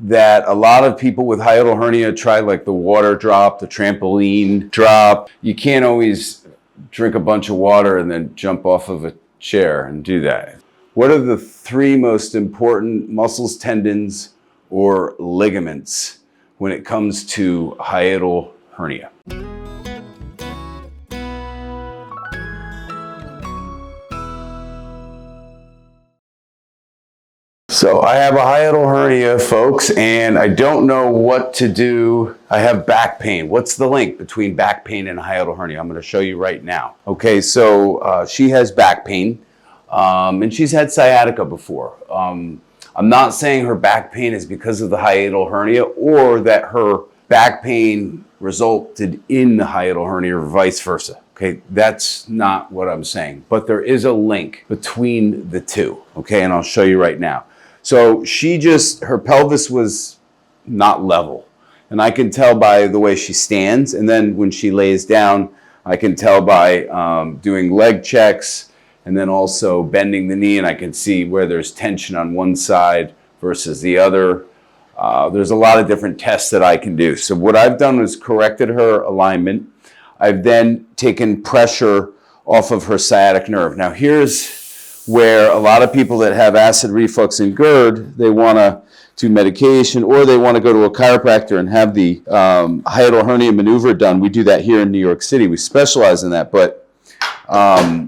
that a lot of people with hiatal hernia try, like the water drop, the trampoline drop. You can't always drink a bunch of water and then jump off of a chair and do that. What are the three most important muscles, tendons, or ligaments when it comes to hiatal hernia? So I have a hiatal hernia, folks, and I don't know what to do. I have back pain. What's the link between back pain and hiatal hernia? I'm going to show you right now. Okay, so she has back pain, and she's had sciatica before. I'm not saying her back pain is because of the hiatal hernia or that her back pain resulted in the hiatal hernia or vice versa. Okay, that's not what I'm saying, but there is a link between the two. Okay, and I'll show you right now. So her pelvis was not level. And I can tell by the way she stands. And then when she lays down, I can tell by doing leg checks and then also bending the knee. And I can see where there's tension on one side versus the other. There's a lot of different tests that I can do. So what I've done is corrected her alignment. I've then taken pressure off of her sciatic nerve. Now here's where a lot of people that have acid reflux and GERD, they want to do medication or they want to go to a chiropractor and have the hiatal hernia maneuver done. We do that here in New York City. We specialize in that. But I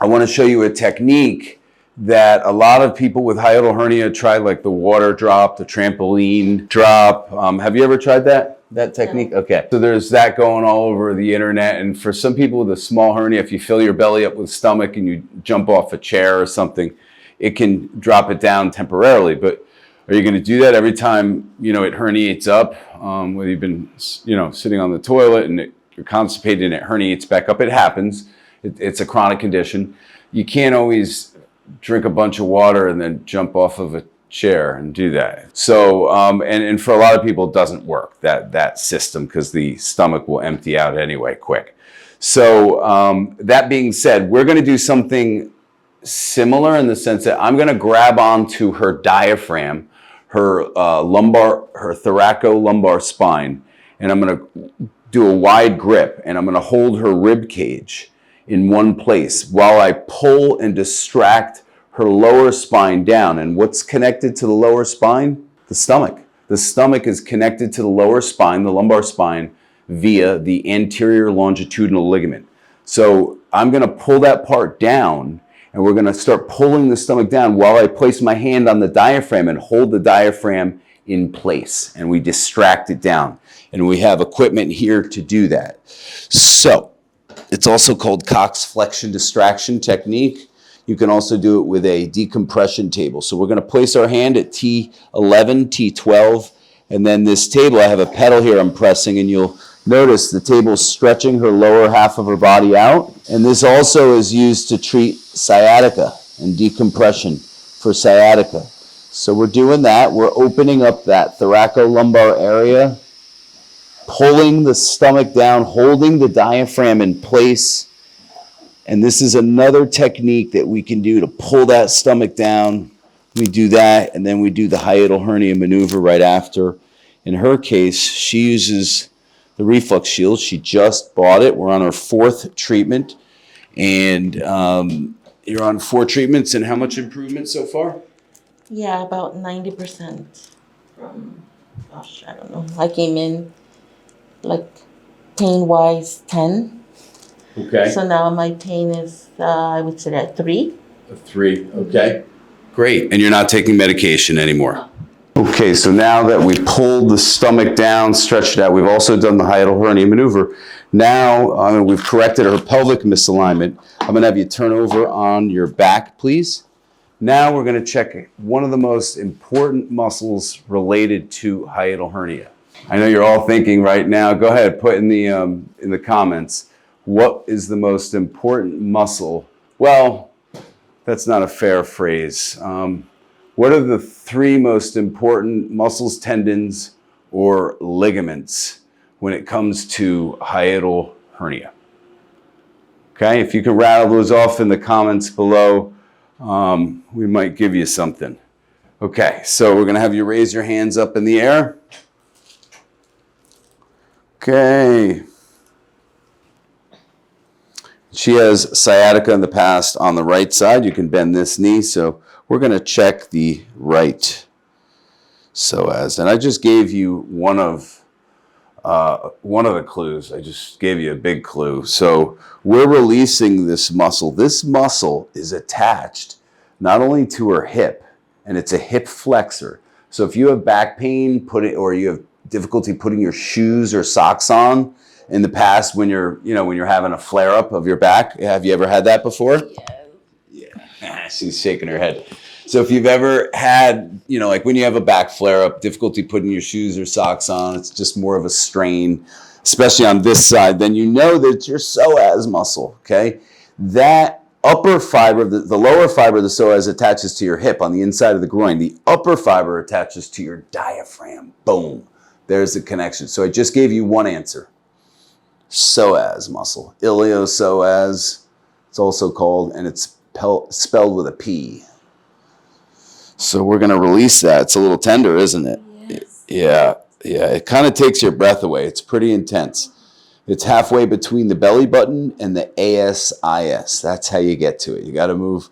want to show you a technique that a lot of people with hiatal hernia try, like the water drop, the trampoline drop. Have you ever tried that technique? No. Okay. So there's that going all over the internet. And for some people with a small hernia, if you fill your belly up with stomach and you jump off a chair or something, it can drop it down temporarily. But are you going to do that every time, it herniates up? Whether you've been, sitting on the toilet and you're constipated and it herniates back up, it happens. It's a chronic condition. You can't always drink a bunch of water and then jump off of a chair and do that. So, and for a lot of people, it doesn't work, that system, because the stomach will empty out anyway quick. So that being said, we're going to do something similar in the sense that I'm going to grab onto her diaphragm, her thoracolumbar spine, and I'm going to do a wide grip, and I'm going to hold her rib cage in one place while I pull and distract her lower spine down. And what's connected to the lower spine? The stomach. The stomach is connected to the lower spine, the lumbar spine, via the anterior longitudinal ligament. So I'm going to pull that part down, and we're going to start pulling the stomach down while I place my hand on the diaphragm and hold the diaphragm in place, and we distract it down. And we have equipment here to do that. So it's also called Cox flexion distraction technique. You can also do it with a decompression table. So we're going to place our hand at T11, T12, and then this table, I have a pedal here I'm pressing, and you'll notice the table's stretching her lower half of her body out. And this also is used to treat sciatica and decompression for sciatica. So we're doing that. We're opening up that thoracolumbar area, pulling the stomach down, holding the diaphragm in place. And this is another technique that we can do to pull that stomach down. We do that, and then we do the hiatal hernia maneuver right after. In her case, she uses the reflux shield. She just bought it. We're on our 4th treatment. And you're on 4 treatments, and how much improvement so far? Yeah, about 90% from, I don't know. I came in, like, pain-wise, 10. Okay. So now my pain is, I would say, at 3. A 3, okay. Great. And you're not taking medication anymore? No. Okay, so now that we pulled the stomach down, stretched it out, we've also done the hiatal hernia maneuver. Now we've corrected her pelvic misalignment. I'm going to have you turn over on your back, please. Now we're going to check one of the most important muscles related to hiatal hernia. I know you're all thinking right now, go ahead, put in the comments, what is the most important muscle? Well, that's not a fair phrase. What are the 3 most important muscles, tendons, or ligaments when it comes to hiatal hernia? Okay, if you can rattle those off in the comments below, we might give you something. Okay, so we're gonna have you raise your hands up in the air. Okay. She has sciatica in the past on the right side. You can bend this knee, so we're gonna check the right psoas. And I just gave you one of the clues. I just gave you a big clue. So we're releasing this muscle. This muscle is attached not only to her hip, and it's a hip flexor. So if you have back pain, or you have difficulty putting your shoes or socks on in the past when you're having a flare up of your back, have you ever had that before? Yeah. She's shaking her head. So if you've ever had, like when you have a back flare up, difficulty putting your shoes or socks on, it's just more of a strain, especially on this side, then you know that it's your psoas muscle, okay? That upper fiber, the lower fiber of the psoas attaches to your hip on the inside of the groin. The upper fiber attaches to your diaphragm. Boom. There's the connection. So I just gave you one answer. Psoas muscle. Iliopsoas, it's also called, and it's spelled with a P. So we're going to release that. It's a little tender, isn't it? Yes. Yeah. It kind of takes your breath away. It's pretty intense. It's halfway between the belly button and the ASIS. That's how you get to it. You got to move,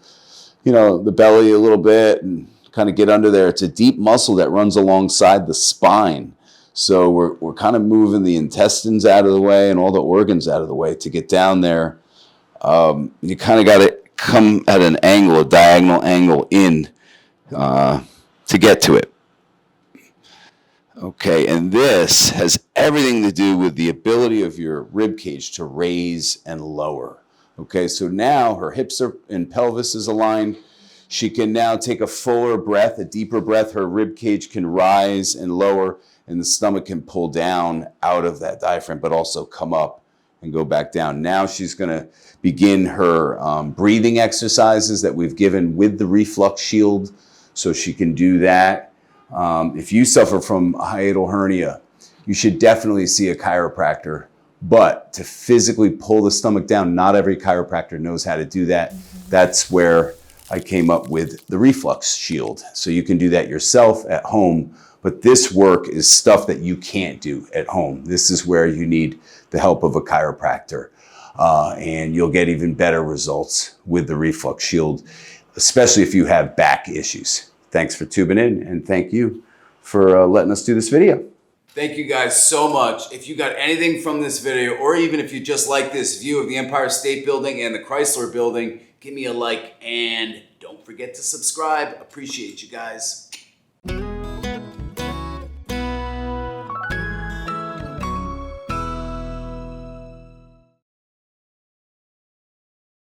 the belly a little bit and kind of get under there. It's a deep muscle that runs alongside the spine. So we're kind of moving the intestines out of the way and all the organs out of the way to get down there. You kind of got to come at an angle, a diagonal angle in to get to it. Okay, and this has everything to do with the ability of your rib cage to raise and lower. Okay, so now her hips and pelvis is aligned. She can now take a fuller breath, a deeper breath. Her rib cage can rise and lower, and the stomach can pull down out of that diaphragm, but also come up and go back down. Now she's going to begin her breathing exercises that we've given with the reflux shield, so she can do that. If you suffer from hiatal hernia, you should definitely see a chiropractor. But to physically pull the stomach down, not every chiropractor knows how to do that. That's where I came up with the reflux shield. So you can do that yourself at home. But this work is stuff that you can't do at home. This is where you need the help of a chiropractor. And you'll get even better results with the reflux shield, especially if you have back issues. Thanks for tuning in, and thank you for letting us do this video. Thank you guys so much. If you got anything from this video, or even if you just like this view of the Empire State Building and the Chrysler Building, give me a like, and don't forget to subscribe. Appreciate you guys.